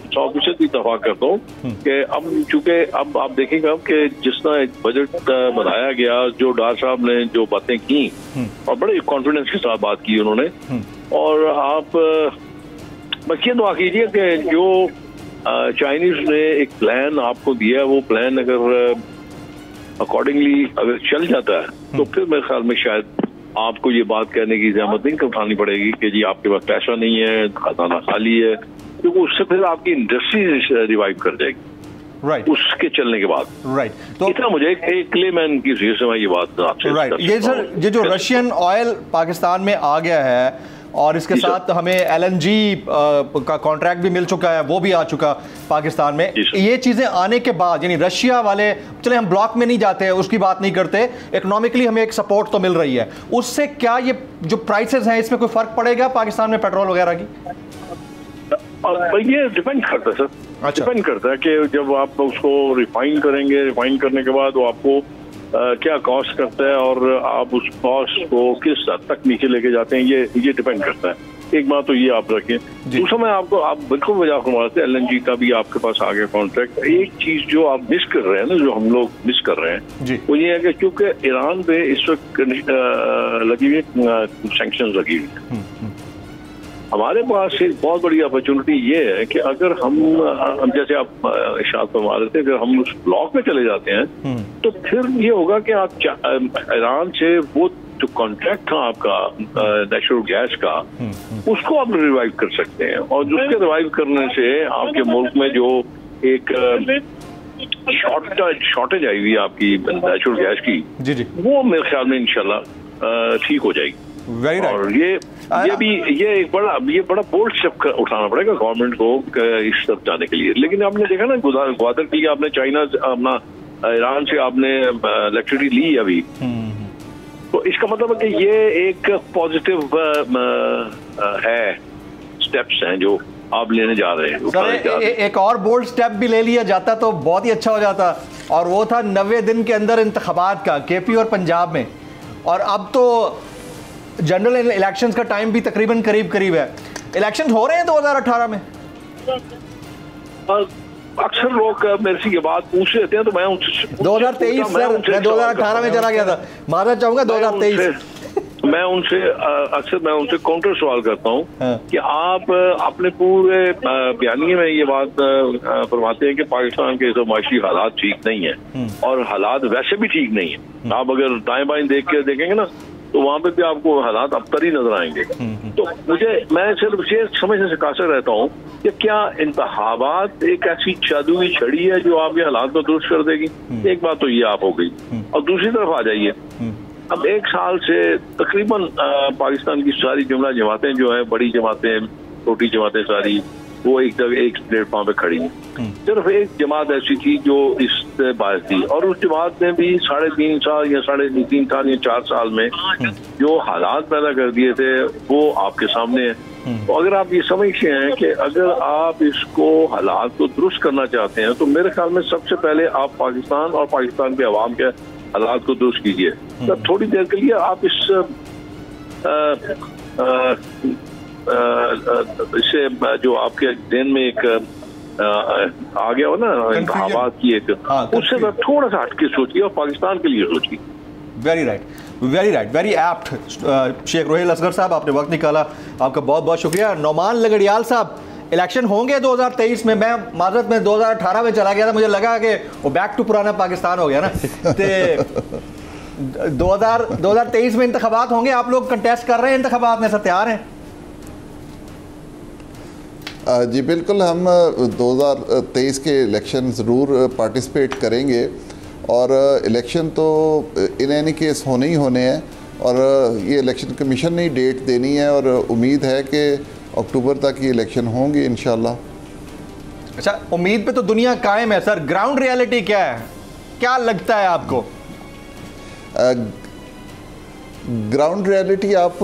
100% इत्तेफाक करता हूँ कि अब चूंकि अब आप देखेंगे अब कि जिस तरह एक बजट बनाया गया, जो डार साहब ने जो बातें की और बड़े कॉन्फिडेंस के साथ बात की उन्होंने, और आप बस ये दुआ कीजिए कि जो चाइनीज ने एक प्लान आपको दिया है वो प्लान अगर अकॉर्डिंगली अगर चल जाता है तो फिर मेरे ख्याल में शायद आपको ये बात कहने की जहमत नहीं उठानी पड़ेगी कि जी आपके पास पैसा नहीं है, खजाना खाली है, क्योंकि उससे फिर आपकी इंडस्ट्री रिवाइव कर जाएगी। राइट, उसके चलने के बाद। राइट, तो इतना मुझे एक क्लेमैन की वजह से मैं ये बात आपसे राइट, ये सर ये जो रशियन ऑयल पाकिस्तान में आ गया है और इसके साथ हमें LNG का कॉन्ट्रैक्ट भी मिल चुका है, वो भी आ चुका पाकिस्तान में। ये चीज़ें आने के बाद यानी रशिया वाले, चले हम ब्लॉक में नहीं जाते, उसकी बात नहीं करते, इकोनॉमिकली हमें एक सपोर्ट तो मिल रही है, उससे क्या ये जो प्राइसेस हैं इसमें कोई फर्क पड़ेगा पाकिस्तान में पेट्रोल वगैरह की? ये डिपेंड करता है सर। अच्छा, डिपेंड करता है कि जब आप उसको रिफाइन करेंगे, रिफाइन करने के बाद वो आपको क्या कॉस्ट करता है और आप उस कॉस्ट को किस हद तक नीचे लेके जाते हैं, ये डिपेंड करता है। एक बात तो ये आप रखें। दूसरा मैं आपको आप बिल्कुल वजह फरमा रहे थे, LNG का भी आपके पास आ गया कॉन्ट्रैक्ट। एक चीज जो आप मिस कर रहे हैं ना, जो हम लोग मिस कर रहे हैं, वो ये है कि क्योंकि ईरान पे इस वक्त लगी हुई सैंक्शन लगी हुई, हमारे पास एक बहुत बड़ी अपॉर्चुनिटी ये है कि अगर हम जैसे आप इरशाद फरमा रहे थे, अगर हम उस ब्लॉक में चले जाते हैं तो फिर ये होगा कि आप ईरान से वो जो कॉन्ट्रैक्ट था आपका नेचुरल गैस का, उसको आप रिवाइव कर सकते हैं, और उसके रिवाइव करने से आपके मुल्क में जो एक शॉर्टेज आई हुई है आपकी नेचुरल गैस की, वो मेरे ख्याल में इंशाल्लाह ठीक हो जाएगी। और ये एक बड़ा बोल्ड स्टेप उठाना पड़ेगा गवर्नमेंट को इस तरफ जाने के लिए। लेकिन आपने देखा ना ग्वादर की आपने चाइना अपना ईरान से आपने इलेक्ट्रिसिटी ली अभी, तो इसका मतलब है कि ये एक पॉजिटिव है, स्टेप्स हैं जो आप लेने जा रहे हैं। सर एक और बोल्ड स्टेप भी ले लिया जाता तो बहुत ही अच्छा हो जाता, और वो था 90 दिन के अंदर इंतखाबात का KP और पंजाब में, और अब तो जनरल इलेक्शंस का टाइम भी तकरीबन करीब है। इलेक्शन हो रहे हैं 2018 में। अक्सर लोग मेरे से ये बात पूछ लेते हैं तो मैं उनसे 2023 सर, मैं 2018 में चला गया था, मानना चाहूंगा 2023 मैं उनसे काउंटर सवाल करता हूँ कि आप अपने पूरे बयानिए में ये बात फरमाते हैं कि पाकिस्तान के तो माशी हालात ठीक नहीं है और हालात वैसे भी ठीक नहीं है। आप अगर दाएं बाएं देख के देखेंगे ना तो वहां पे भी आपको हालात अबतर ही नजर आएंगे। तो मैं सिर्फ ये समझने से कासर रहता हूँ कि क्या इंतखाबात एक ऐसी जादुई छड़ी है जो आपके हालात को दुरुस्त कर देगी? एक बात तो ये आप हो गई, और दूसरी तरफ आ जाइए, अब एक साल से तकरीबन पाकिस्तान की सारी जुमला जमातें जो है, बड़ी जमातें, छोटी जमातें सारी, वो एक जगह एक प्लेटफॉर्म पे खड़ी है। सिर्फ एक जमात ऐसी थी जो इस बात थी, और उस जमात ने भी 3.5 साल या 3.5 साल या 4 साल में जो हालात पैदा कर दिए थे वो आपके सामने है। तो अगर आप ये समझते हैं कि अगर आप इसको हालात को दुरुस्त करना चाहते हैं तो मेरे ख्याल में सबसे पहले आप पाकिस्तान और पाकिस्तान के अवाम के हालात को दुरुस्त कीजिए। तो थोड़ी देर के लिए आप इस इससे जो आपके दिन में एक आ गया हो ना इंतखाबात की एक, उससे थोड़ा सा हटके सोचिए और पाकिस्तान के लिए सोचिए। Very right, very apt Sheikh Rohail Asghar sahab, आपने वक्त निकाला, आपका बहुत बहुत शुक्रिया। नौमान लगड़ियाल साहब, इलेक्शन होंगे 2023 में, मैं माजरत में 2018 में चला गया था, मुझे लगा कि वो बैक टू पुराना पाकिस्तान हो गया ना। तो 2023 में इंतखाबात होंगे, आप लोग कंटेस्ट कर रहे हैं इंतखाबात में, सर तैयार हैं? जी बिल्कुल, हम 2023 के इलेक्शन ज़रूर पार्टिसिपेट करेंगे, और इलेक्शन तो इन एनी केस होने ही होने हैं, और ये इलेक्शन कमीशन ने डेट देनी है, और उम्मीद है कि अक्टूबर तक ये इलेक्शन होंगे इंशाल्लाह। अच्छा, उम्मीद पे तो दुनिया कायम है सर, ग्राउंड रियलिटी क्या है? क्या लगता है आपको? ग्राउंड रियलिटी आप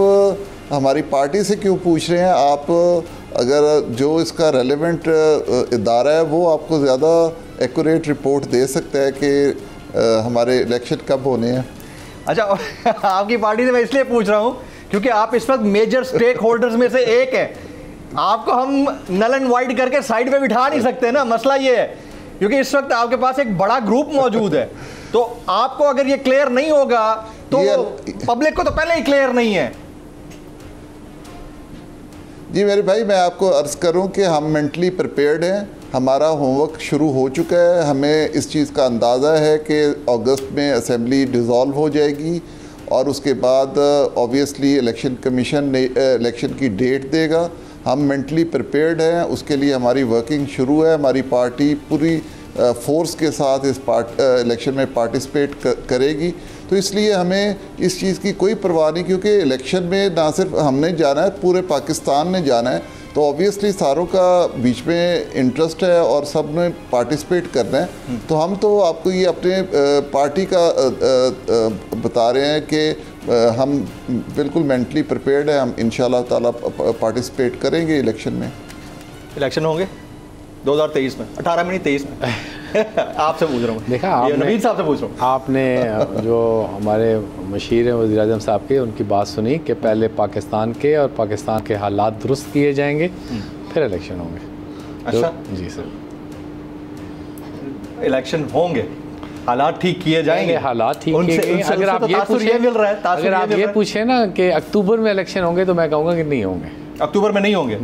हमारी पार्टी से क्यों पूछ रहे हैं? आप अगर जो इसका रेलेवेंट इदारा है वो आपको ज़्यादा एक्यूरेट रिपोर्ट दे सकता है कि हमारे इलेक्शन कब होने हैं। अच्छा, आपकी पार्टी से मैं इसलिए पूछ रहा हूँ क्योंकि आप इस वक्त मेजर स्टेक होल्डर्स में से एक है। आपको हम नल एंड वाइट करके साइड पे बिठा नहीं सकते ना, मसला ये है क्योंकि इस वक्त आपके पास एक बड़ा ग्रुप मौजूद है। तो आपको अगर ये क्लियर नहीं होगा तो पब्लिक को तो पहले ही क्लियर नहीं है। जी मेरे भाई, मैं आपको अर्ज़ करूं कि हम मेंटली प्रिपेयर्ड हैं, हमारा होमवर्क शुरू हो चुका है। हमें इस चीज़ का अंदाज़ा है कि अगस्त में असेंबली डिज़ोल्व हो जाएगी और उसके बाद ऑब्वियसली इलेक्शन कमीशन इलेक्शन की डेट देगा। हम मेंटली प्रिपेयर्ड हैं, उसके लिए हमारी वर्किंग शुरू है। हमारी पार्टी पूरी फोर्स के साथ इस इलेक्शन में पार्टिसिपेट करेगी। तो इसलिए हमें इस चीज़ की कोई परवाह नहीं, क्योंकि इलेक्शन में ना सिर्फ हमने जाना है, पूरे पाकिस्तान ने जाना है। तो ऑब्वियसली सारों का बीच में इंटरेस्ट है और सब ने पार्टिसिपेट करना है। तो हम तो आपको ये अपने पार्टी का बता रहे हैं कि हम बिल्कुल मेंटली प्रिपेयर्ड है। हम इंशाल्लाह ताला पार्टिसिपेट करेंगे इलेक्शन में। इलेक्शन होंगे 2023 में, 18 में नहीं 23 में। आपसे पूछ रहा हूँ, देखा नवीद साहब से पूछ रहा हूँ। आपने जो हमारे मशीर हैं वज़ीर आज़म साहब के, उनकी बात सुनी कि पहले पाकिस्तान के और पाकिस्तान के हालात दुरुस्त किए जाएंगे फिर इलेक्शन होंगे। अच्छा जी सर, इलेक्शन होंगे, हालात ठीक किए जाएंगे। हालात ठीक किए जाएंगे। अगर आप ये पूछे ना कि अक्टूबर में इलेक्शन होंगे तो मैं कहूँगा कि नहीं होंगे। अक्टूबर में नहीं होंगे,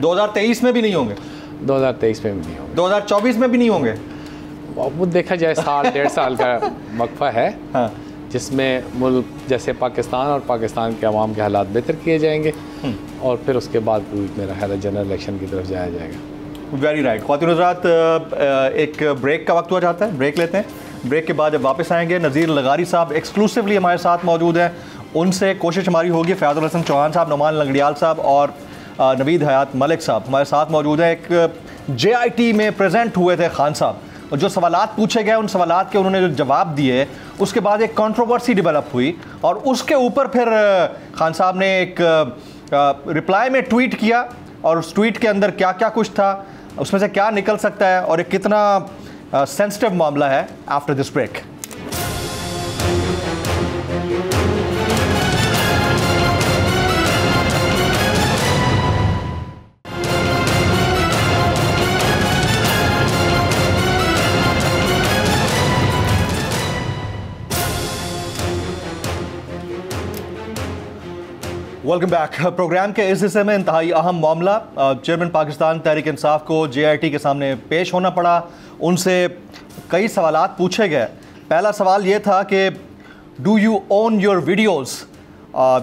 2023 में भी नहीं होंगे, 2023 में भी नहीं होंगे, 2024 में भी नहीं होंगे। वो देखा जाए साल 1.5 साल का वक्फा है। हाँ। जिसमें मुल्क जैसे पाकिस्तान और पाकिस्तान के अवाम के हालात बेहतर किए जाएंगे और फिर उसके बाद मेरा ख्याल है जनरल इलेक्शन की तरफ जाया जाएगा। Very right. ख्वातीन हज़रात, एक ब्रेक का वक्त हो जाता है, ब्रेक लेते हैं। ब्रेक के बाद जब वापस आएंगे नज़ीर लगारी साहब एक्सक्लूसिवली हमारे साथ मौजूद हैं। उनसे कोशिश हमारी होगी, फ़याज़ुल हसन चौहान साहब, नुमान लंगड़ियाल साहब और नवीद हयात मलिक साहब हमारे साथ मौजूद हैं। एक JIT में प्रेजेंट हुए थे खान साहब और जो सवालात पूछे गए उन सवालात के उन्होंने जो जवाब दिए, उसके बाद एक कंट्रोवर्सी डेवलप हुई और उसके ऊपर फिर खान साहब ने एक रिप्लाई में ट्वीट किया और उस ट्वीट के अंदर क्या क्या कुछ था, उसमें से क्या निकल सकता है और एक कितना सेंसिटिव मामला है। After this break. Welcome back. Programme के इस हिस्से में इंतहाई अहम मामला, चेयरमैन पाकिस्तान तहरीक इंसाफ को JIT के सामने पेश होना पड़ा। उनसे कई सवालात पूछे गए। पहला सवाल ये था कि do you own your videos,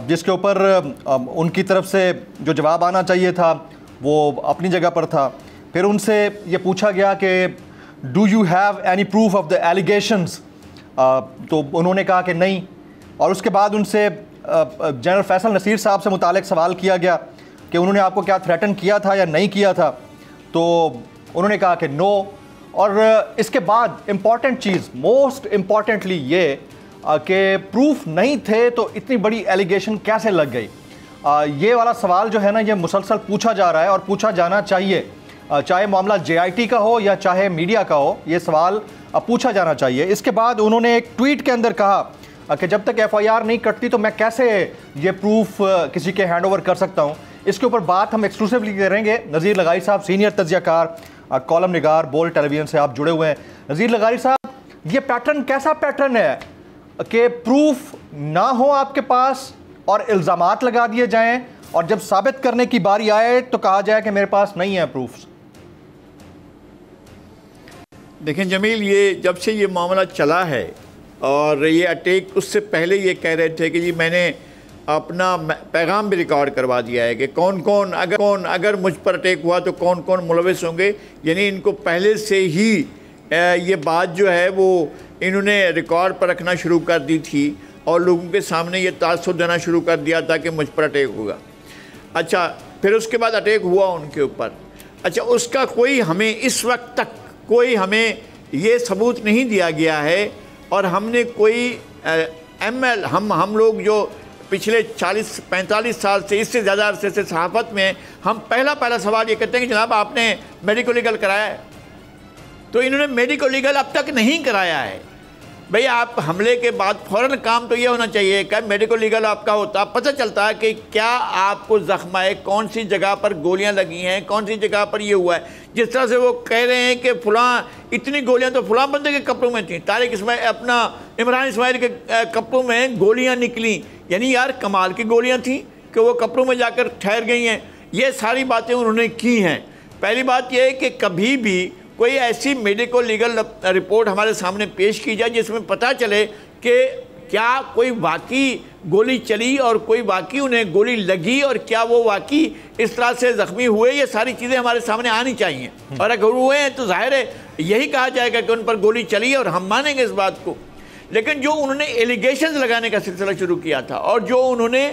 जिसके ऊपर उनकी तरफ से जो जवाब आना चाहिए था वो अपनी जगह पर था। फिर उनसे ये पूछा गया कि do you have any proof of the allegations, तो उन्होंने कहा कि नहीं। और उसके बाद उनसे जनरल फैसल नसीर साहब से मुतालिक सवाल किया गया कि उन्होंने आपको क्या थ्रेटन किया था या नहीं किया था, तो उन्होंने कहा कि नो। और इसके बाद इम्पॉर्टेंट चीज़, मोस्ट इम्पॉर्टेंटली ये कि प्रूफ नहीं थे तो इतनी बड़ी एलिगेशन कैसे लग गई। ये वाला सवाल जो है ना, ये मुसलसल पूछा जा रहा है और पूछा जाना चाहिए, चाहे मामला JIT का हो या चाहे मीडिया का हो, ये सवाल पूछा जाना चाहिए। इसके बाद उन्होंने एक ट्वीट के अंदर कहा कि जब तक FIR नहीं कटती तो मैं कैसे ये प्रूफ किसी के हैंड ओवर कर सकता हूँ। इसके ऊपर बात हम एक्सक्लूसिवली करेंगे। नज़ीर लगारी साहब, सीनियर तज्ज़ियाकार, कॉलम निगार, बोल्ड टेलीविज़न से आप जुड़े हुए हैं। नज़ीर लगारी साहब, ये पैटर्न कैसा पैटर्न है कि प्रूफ ना हो आपके पास और इल्ज़ामात लगा दिए जाएं और जब साबित करने की बारी आए तो कहा जाए कि मेरे पास नहीं है प्रूफ? देखें जमील, ये जब से ये मामला चला है और ये अटैक, उससे पहले ये कह रहे थे कि जी मैंने अपना पैगाम भी रिकॉर्ड करवा दिया है कि कौन कौन अगर मुझ पर अटैक हुआ तो कौन कौन मुलविस होंगे। यानी इनको पहले से ही ये बात जो है वो इन्होंने रिकॉर्ड पर रखना शुरू कर दी थी और लोगों के सामने ये तासुर देना शुरू कर दिया था कि मुझ पर अटैक होगा। अच्छा, फिर उसके बाद अटैक हुआ उनके ऊपर। अच्छा, उसका कोई हमें इस वक्त तक कोई हमें ये सबूत नहीं दिया गया है और हमने कोई ML हम लोग जो पिछले 40-45 साल से, इससे ज़्यादा अरसे से सहाफ़त में, हम पहला सवाल ये करते हैं कि जनाब आपने मेडिको लीगल कराया है? तो इन्होंने मेडिको लीगल अब तक नहीं कराया है। भाई आप हमले के बाद फ़ौरन काम तो ये होना चाहिए कि मेडिको लीगल आपका होता, पता चलता है कि क्या आपको ज़ख्म है, कौन सी जगह पर गोलियां लगी हैं, कौन सी जगह पर ये हुआ है। जिस तरह से वो कह रहे हैं कि फ़लाँ इतनी गोलियां तो फ़लाँ बंदे के कपड़ों में थी, तारिक इस्माइल अपना इमरान इस्माइल के कपड़ों में गोलियाँ निकली, यानी यार कमाल की गोलियाँ थी कि वो कपड़ों में जाकर ठहर गई हैं। ये सारी बातें उन्होंने की हैं। पहली बात यह है कि कभी भी कोई ऐसी मेडिको लीगल रिपोर्ट हमारे सामने पेश की जाए जिसमें पता चले कि क्या कोई वाकई गोली चली और कोई वाकई उन्हें गोली लगी और क्या वो वाकई इस तरह से ज़ख्मी हुए, ये सारी चीज़ें हमारे सामने आनी चाहिए। और अगर हुए हैं तो जाहिर है यही कहा जाएगा कि उन पर गोली चली है और हम मानेंगे इस बात को। लेकिन जो उन्होंने एलिगेशंस लगाने का सिलसिला शुरू किया था और जो उन्होंने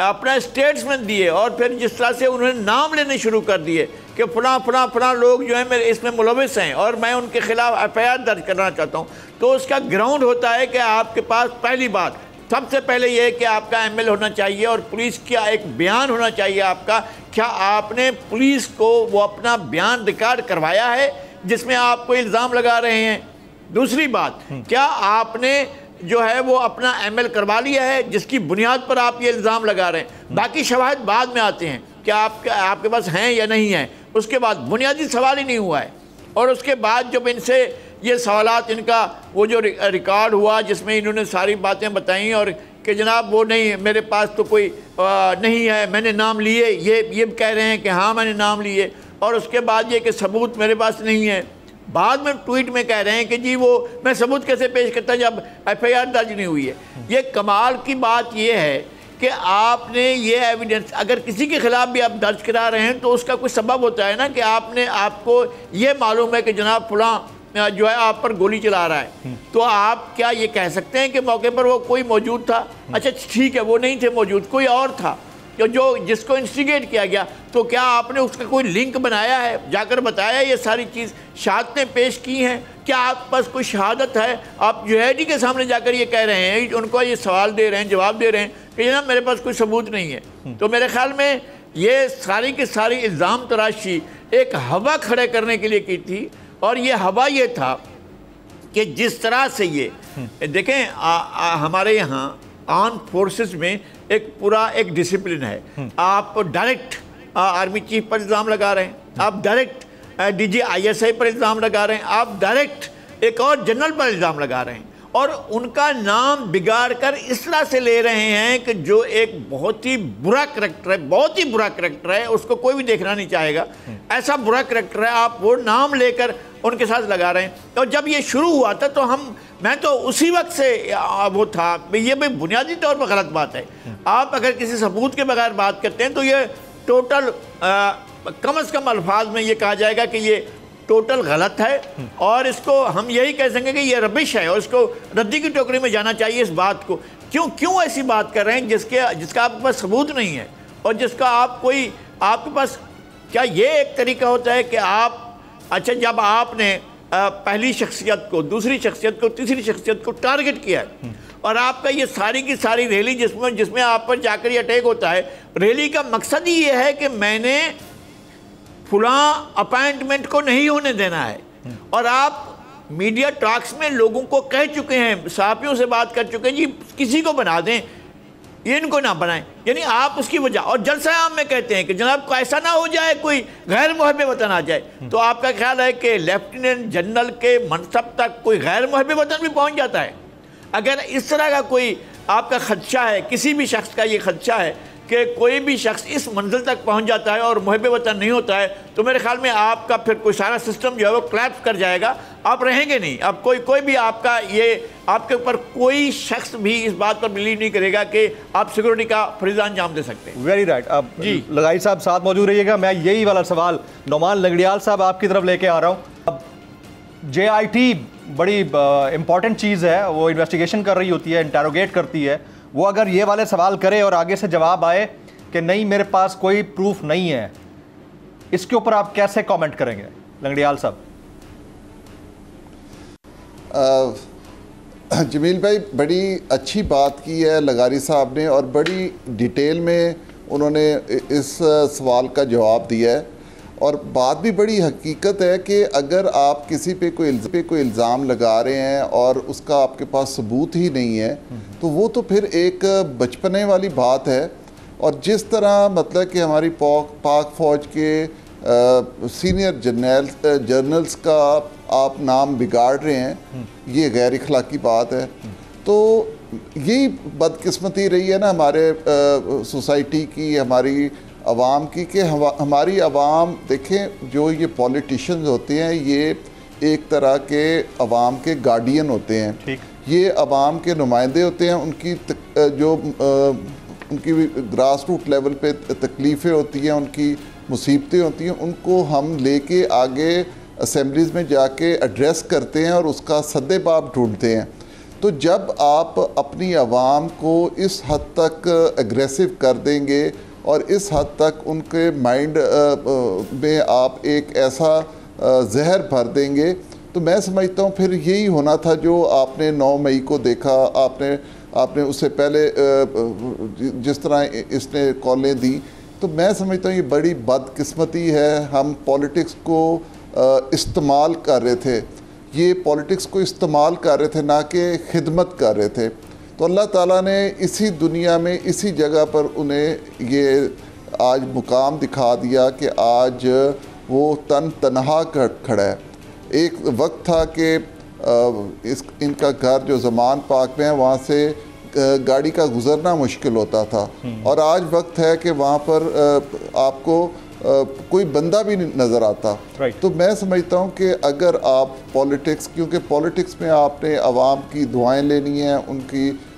अपना स्टेट्समेंट दिए और फिर जिस तरह से उन्होंने नाम लेने शुरू कर दिए कि फलां लोग जो हैं मेरे इसमें मुलविस हैं और मैं उनके खिलाफ FIR दर्ज करना चाहता हूं, तो उसका ग्राउंड होता है कि आपके पास पहली बात सबसे पहले ये है कि आपका ML होना चाहिए और पुलिस का एक बयान होना चाहिए आपका। क्या आपने पुलिस को वो अपना बयान रिकॉर्ड करवाया है जिसमें आप कोई इल्ज़ाम लगा रहे हैं? दूसरी बात, क्या आपने जो है वो अपना ML करवा लिया है जिसकी बुनियाद पर आप ये इल्ज़ाम लगा रहे हैं? बाकी शवाहिद बाद में आते हैं कि आपके पास हैं या नहीं हैं, उसके बाद बुनियादी सवाल ही नहीं हुआ है। और उसके बाद जब इनसे ये सवालात, इनका वो जो रिकॉर्ड हुआ जिसमें इन्होंने सारी बातें बताई और कि जनाब वो नहीं, मेरे पास तो कोई नहीं है, मैंने नाम लिए, ये कह रहे हैं कि हाँ मैंने नाम लिए, और उसके बाद ये कि सबूत मेरे पास नहीं है। बाद में ट्वीट में कह रहे हैं कि जी वो मैं सबूत कैसे पेश करता जब FIR दर्ज नहीं हुई है। ये कमाल की बात ये है कि आपने ये एविडेंस अगर किसी के खिलाफ भी आप दर्ज करा रहे हैं तो उसका कोई सबब होता है ना कि आपको ये मालूम है कि जनाब फलां जो है आप पर गोली चला रहा है, तो आप क्या ये कह सकते हैं कि मौके पर वो कोई मौजूद था? अच्छा ठीक है, वो नहीं थे मौजूद, कोई और था जो जिसको इंस्टिगेट किया गया, तो क्या आपने उसका कोई लिंक बनाया है, जाकर बताया ये सारी चीज़, शहादतें पेश की हैं? क्या आपके पास कोई शहादत है? आप UID के सामने जाकर ये कह रहे हैं, उनको ये सवाल दे रहे हैं, जवाब दे रहे हैं कि जनाब मेरे पास कोई सबूत नहीं है। तो मेरे ख्याल में ये सारी की सारी इल्ज़ाम तराशी एक हवा खड़े करने के लिए की थी, और ये हवा ये था कि जिस तरह से ये देखें हमारे यहाँ आर्म फोर्सेस में एक डिसिप्लिन है। आप डायरेक्ट आर्मी चीफ पर इल्ज़ाम लगा रहे हैं, आप डायरेक्ट DG ISI पर इल्ज़ाम लगा रहे हैं, आप डायरेक्ट एक और जनरल पर इल्ज़ाम लगा रहे हैं और उनका नाम बिगाड़ कर इस तरह से ले रहे हैं कि जो एक बहुत ही बुरा करैक्टर है, बहुत ही बुरा करैक्टर है, उसको कोई भी देखना नहीं चाहेगा, ऐसा बुरा करैक्टर है, आप वो नाम लेकर उनके साथ लगा रहे हैं। और जब ये शुरू हुआ था तो मैं तो उसी वक्त से वो था, ये भाई बुनियादी तौर पर गलत बात है। आप अगर किसी सबूत के बगैर बात करते हैं तो ये टोटल कम से कम अल्फाज में ये कहा जाएगा कि ये टोटल गलत है, और इसको हम यही कह सकेंगे कि ये रबिश है और इसको रद्दी की टोकरी में जाना चाहिए। इस बात को क्यों ऐसी बात कर रहे हैं जिसका आपके पास सबूत नहीं है और जिसका आपके पास, क्या ये एक तरीका होता है कि आप अच्छा जब आपने पहली शख्सियत को, दूसरी शख्सियत को, तीसरी शख्सियत को टारगेट किया है और आपका ये सारी की सारी रैली जिसमें आप पर जाकर ये अटैक होता है, रैली का मकसद ही ये है कि मैंने फलां अपॉइंटमेंट को नहीं होने देना है, और आप मीडिया टॉक्स में लोगों को कह चुके हैं, सहाफ़ियों से बात कर चुके हैं जी किसी को बना दें, ये इनको ना बनाएं, यानी आप उसकी वजह, और जलसा आम में कहते हैं कि जनाब ऐसा ना हो जाए कोई गैर मुहब्ब वतन आ जाए। तो आपका ख्याल है कि लेफ्टिनेंट जनरल के मनसब तक कोई गैर मुहब्ब वतन भी पहुंच जाता है? अगर इस तरह का कोई आपका खदशा है, किसी भी शख्स का ये खदशा है कि कोई भी शख्स इस मंजिल तक पहुंच जाता है और मुहब्ब वतन नहीं होता है, तो मेरे ख्याल में आपका फिर कोई सारा सिस्टम जो है वो क्लैप्स कर जाएगा, आप रहेंगे नहीं। अब कोई भी आपका ये आपके ऊपर कोई शख्स भी इस बात पर बिलीव नहीं करेगा कि आप सिक्योरिटी का फरीज़ा अंजाम दे सकते हैं। Very right. अब जी लगाई साहब साथ मौजूद रहिएगा, मैं यही वाला सवाल नोमान लंगड़ियाल साहब आपकी तरफ लेके आ रहा हूँ। अब JIT बड़ी इंपॉर्टेंट चीज़ है, वो इन्वेस्टिगेशन कर रही होती है, इंटेरोगेट करती है, वो अगर ये वाले सवाल करे और आगे से जवाब आए कि नहीं मेरे पास कोई प्रूफ नहीं है, इसके ऊपर आप कैसे कमेंट करेंगे लंगड़ियाल साहब? जमील भाई बड़ी अच्छी बात की है लगारी साहब ने, और बड़ी डिटेल में उन्होंने इस सवाल का जवाब दिया है। और बात भी बड़ी हकीकत है कि अगर आप किसी पे कोई इल्ज़ाम लगा रहे हैं और उसका आपके पास सबूत ही नहीं है, तो वो तो फिर एक बचपने वाली बात है। और जिस तरह मतलब कि हमारी पाक फ़ौज के सीनियर जर्नल्स का आप नाम बिगाड़ रहे हैं, ये गैर इखलाकी बात है। तो यही बदकिस्मती रही है ना हमारे सोसाइटी की, हमारी आवाम की, कि हमारी आवाम देखें, जो ये पॉलिटिशियंस होते हैं ये एक तरह के आवाम के गार्डियन होते हैं। ये आवाम के नुमाइंदे होते हैं। उनकी उनकी ग्रास रूट लेवल पे तकलीफ़ें होती हैं, उनकी मुसीबतें होती हैं, उनको हम लेके आगे असेंबलीज़ में जाके एड्रेस करते हैं और उसका सद्देबाब ढूंढते हैं। तो जब आप अपनी आवाम को इस हद तक एग्रेसिव कर देंगे और इस हद तक उनके माइंड में आप एक ऐसा जहर भर देंगे, तो मैं समझता हूँ फिर यही होना था जो आपने 9 मई को देखा। आपने उससे पहले जिस तरह इसने कॉलें दी, तो मैं समझता हूँ ये बड़ी बदकिस्मती है। हम पॉलिटिक्स को इस्तेमाल कर रहे थे, ये पॉलिटिक्स को इस्तेमाल कर रहे थे, ना कि खिदमत कर रहे थे। तो अल्लाह ताला ने इसी दुनिया में इसी जगह पर उन्हें ये आज मुकाम दिखा दिया कि आज वो तनहा खड़ा है। एक वक्त था कि इनका घर जो ज़मान पाक में है वहाँ से गाड़ी का गुज़रना मुश्किल होता था, और आज वक्त है कि वहाँ पर आपको कोई बंदा भी नहीं नज़र आता। तो मैं समझता हूँ कि अगर आप पॉलिटिक्स, क्योंकि पॉलिटिक्स में आपने आवाम की दुआएं लेनी है,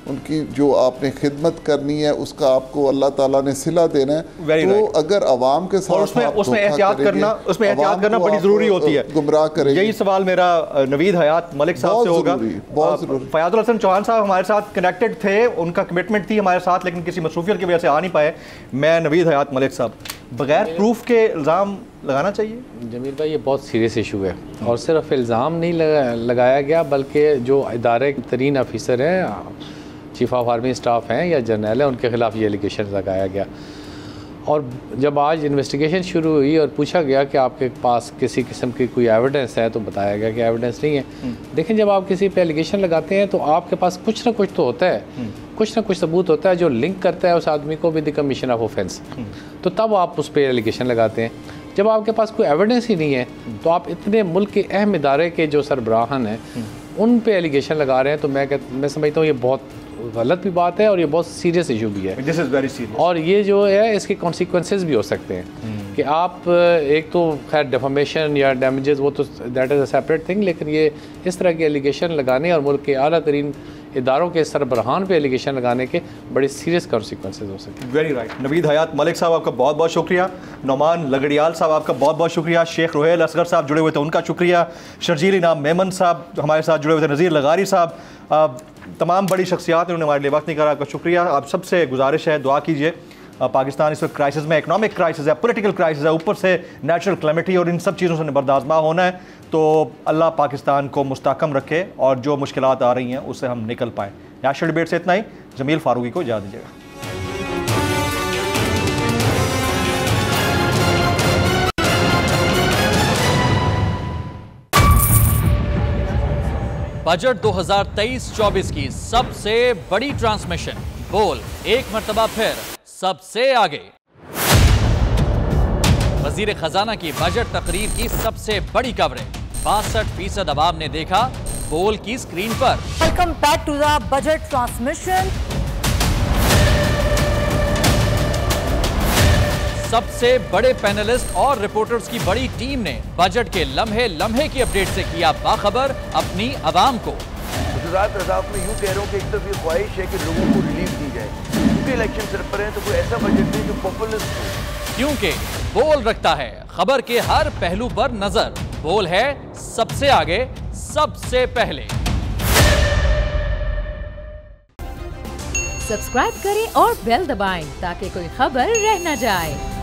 उनकी जो आपने खिदमत करनी है उसका आपको अल्लाह ताला ने सिला देना है। तो अगर आवाम के साथ उसमें एहतियात करना बड़ी ज़रूरी होती है, गुमराह करेंगे। यही सवाल मेरा नवीद हयात मलिक साहब से होगा। बहुत ज़रूरी। फयाजुल हसन चौहान साहब हमारे साथ कनेक्टेड थे, उनका कमिटमेंट थी हमारे साथ, लेकिन किसी मसरूफियत की वजह से आ नहीं पाए। मैं नवीद हयात मलिक साहब, बगैर प्रूफ के इल्ज़ाम लगाना चाहिए? जमील भाई ये बहुत सीरियस इशू है, और सिर्फ इल्ज़ाम नहीं लगाया गया, बल्कि जो इदारे के तरीन ऑफिसर हैं, चीफ ऑफ आर्मी स्टाफ हैं या जर्नल हैं, उनके ख़िलाफ़ ये एलिगेशन लगाया गया। और जब आज इन्वेस्टिगेशन शुरू हुई और पूछा गया कि आपके पास किसी किस्म की कोई एविडेंस है, तो बताया गया कि एविडेंस नहीं है। देखें, जब आप किसी पे एलिगेशन लगाते हैं तो आपके पास कुछ ना कुछ तो होता है, कुछ ना कुछ सबूत होता है जो लिंक करता है उस आदमी को with the commission of offence, तो तब आप उस पर एलिगेशन लगाते हैं। जब आपके पास कोई एविडेंस ही नहीं है, तो आप इतने मुल्क के अहम इदारे के जो सरबराहान हैं उन पे एलिगेशन लगा रहे हैं, तो मैं समझता हूँ ये बहुत गलत भी बात है और ये बहुत सीरियस इशू भी है। This is very serious. और ये जो है इसके कॉन्सिक्वेंसेस भी हो सकते हैं कि आप एक तो खैर डिफामेशन या डैमेजेस वो तो that is a separate thing, लेकिन ये इस तरह के एलिगेशन लगाने और मुल्क के आला तरीन इदारों के सरबराहान पे एलिगेशन लगाने के बड़े सीरियस कॉन्सिक्वेंसेस हो सकते हैं। Very right. नवीद हयात मलिक साहब आपका बहुत बहुत शुक्रिया, नौमान लगड़ियाल साहब आपका बहुत बहुत शुक्रिया, शेख रोहेल असगर साहब जुड़े हुए थे उनका शुक्रिया, शर्जील इनाम मेमन साहब हमारे साथ जुड़े हुए थे, नज़ीर लगारी साहब, तमाम बड़ी शख्सियात उन्होंने हमारे लिए वक्त निकाला, आपका शुक्रिया। आप सबसे गुजारिश है दुआ कीजिए, पाकिस्तान इस वक्त क्राइसिस में, इकनॉमिक क्राइसिस है, पॉलिटिकल क्राइसिस है, ऊपर से नेचुरल क्लैमिटी, और इन सब चीज़ों से निबर्दाश्त होना है। तो अल्लाह पाकिस्तान को मुस्तहकम रखे और जो मुश्किलात आ रही हैं उससे हम निकल पाएँ। नेशनल डिबेट से इतना ही। जमील फारूकी को इजाज़त दीजिएगा। बजट 2023-24 की सबसे बड़ी ट्रांसमिशन, बोल एक मर्तबा फिर सबसे आगे। वजीर खजाना की बजट तकरीर की सबसे बड़ी कवरेज, 62% अवाम ने देखा बोल की स्क्रीन पर। Welcome back to the budget transmission. सबसे बड़े पैनलिस्ट और रिपोर्टर्स की बड़ी टीम ने बजट के लम्हे लम्हे की अपडेट से किया बाखबर अपनी आवाम को। गुजरात रज़ाक में यूँ कह रहा हूँ कि एक तरफ ये ख्वाहिश है कि लोगों को रिलीफ दी जाए, क्योंकि इलेक्शन सर पर है, तो कोई ऐसा बजट दे जो पॉपुलिस्ट हो। क्योंकि बोल रखता है खबर के हर पहलू पर नजर, बोल है सबसे आगे सबसे पहले। सब्सक्राइब करें और बेल दबाएं ताकि कोई खबर रह न जाए।